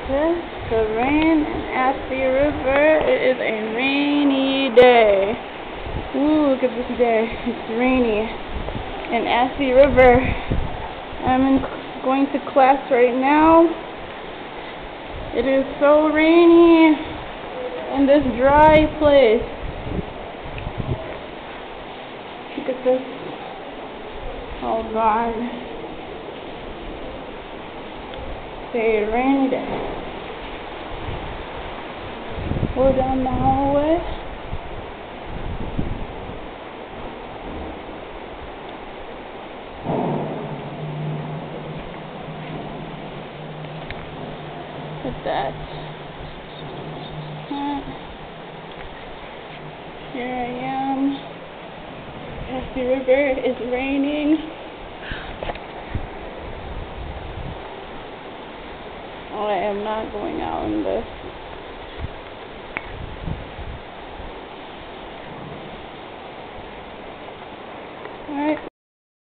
This, the rain in Athi River. It is a rainy day. Ooh, look at this day. It's rainy in Athi River. Going to class right now. It is so rainy in this dry place. Look at this. Oh God. It's a rainy day. Go down the hallway. Look at that. Here I am. Athi River is raining. Oh, I am not going out in this. Alright.